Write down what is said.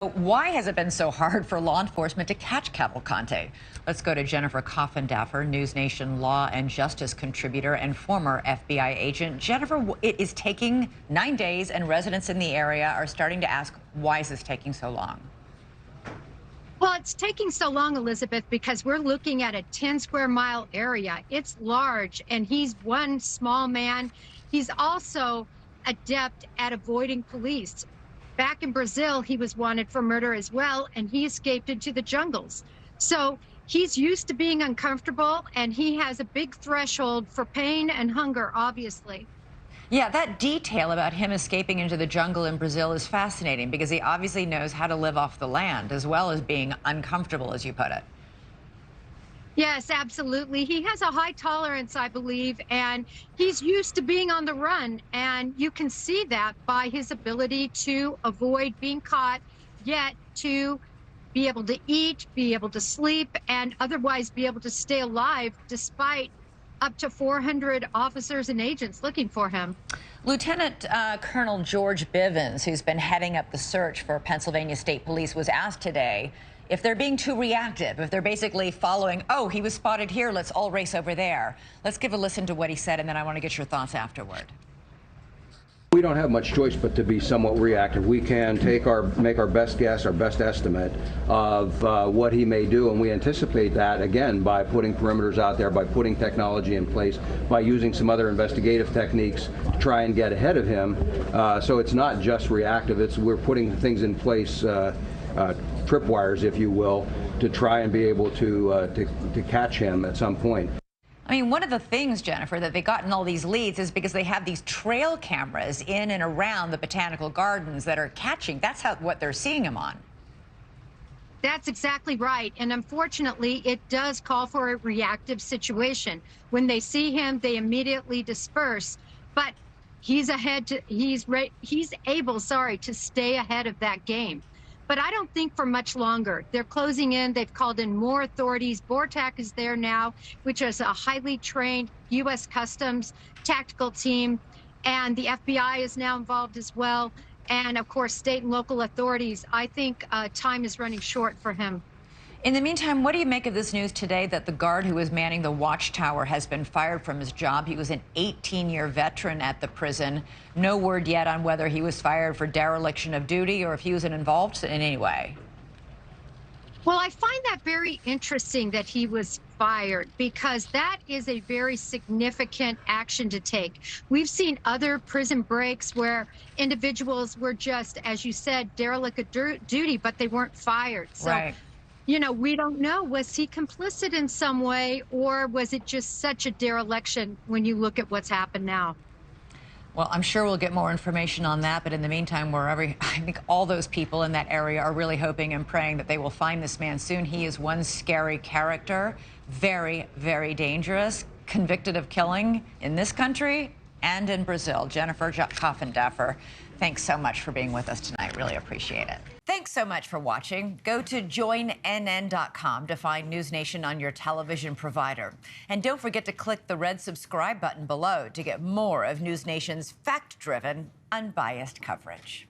Why has it been so hard for law enforcement to catch Cavalcante? Let's go to Jennifer Conffindaffer, NewsNation law and justice contributor and former FBI agent. Jennifer, it is taking 9 days, and residents in the area are starting to ask, why is this taking so long? Well, it's taking so long, Elizabeth, because we're looking at a 10-square-mile area. It's large, and he's one small man. He's also adept at avoiding police. Back in Brazil, he was wanted for murder as well, and he escaped into the jungles. So he's used to being uncomfortable, and he has a big threshold for pain and hunger, obviously. Yeah, that detail about him escaping into the jungle in Brazil is fascinating because he obviously knows how to live off the land as well as being uncomfortable, as you put it. Yes, absolutely. He has a high tolerance, I believe, and he's used to being on the run. And you can see that by his ability to avoid being caught, yet to be able to eat, be able to sleep, and otherwise be able to stay alive despite up to 400 officers and agents looking for him. Lieutenant Colonel George Bivens, who's been heading up the search for Pennsylvania State Police, was asked today if they're being too reactive, if they're basically following, oh, he was spotted here, let's all race over there. Let's give a listen to what he said, and then I want to get your thoughts afterward. We don't have much choice but to be somewhat reactive. We can make our best guess, our best estimate of what he may do, and we anticipate that, again, by putting perimeters out there, by putting technology in place, by using some other investigative techniques to try and get ahead of him. So it's not just reactive, we're putting things in place, tripwires, if you will, to try and be able to catch him at some point. I mean, one of the things, Jennifer, that they got in all these leads is because they have these trail cameras in and around the botanical gardens that are catching. That's what they're seeing him on. That's exactly right. And unfortunately, it does call for a reactive situation. When they see him, they immediately disperse. But he's able to stay ahead of that game. But I don't think for much longer. They're closing in. They've called in more authorities. BORTAC is there now, which is a highly trained U.S. Customs tactical team. And the FBI is now involved as well. And, of course, state and local authorities. I think time is running short for him. In the meantime, what do you make of this news today that the guard who was manning the watchtower has been fired from his job? He was an 18-year veteran at the prison. No word yet on whether he was fired for dereliction of duty or if he was involved in any way. Well, I find that very interesting that he was fired because that is a very significant action to take. We've seen other prison breaks where individuals were just, as you said, derelict of duty, but they weren't fired. So, right. You know, we don't know. Was he complicit in some way, or was it just such a dereliction when you look at what's happened now? Well, I'm sure we'll get more information on that. But in the meantime, I think all those people in that area are really hoping and praying that they will find this man soon. He is one scary character, very, very dangerous, convicted of killing in this country and in Brazil. Jennifer Conffindaffer, thanks so much for being with us tonight. Really appreciate it. Thanks so much for watching. Go to joinnn.com to find NewsNation on your television provider. And don't forget to click the red subscribe button below to get more of NewsNation's fact-driven, unbiased coverage.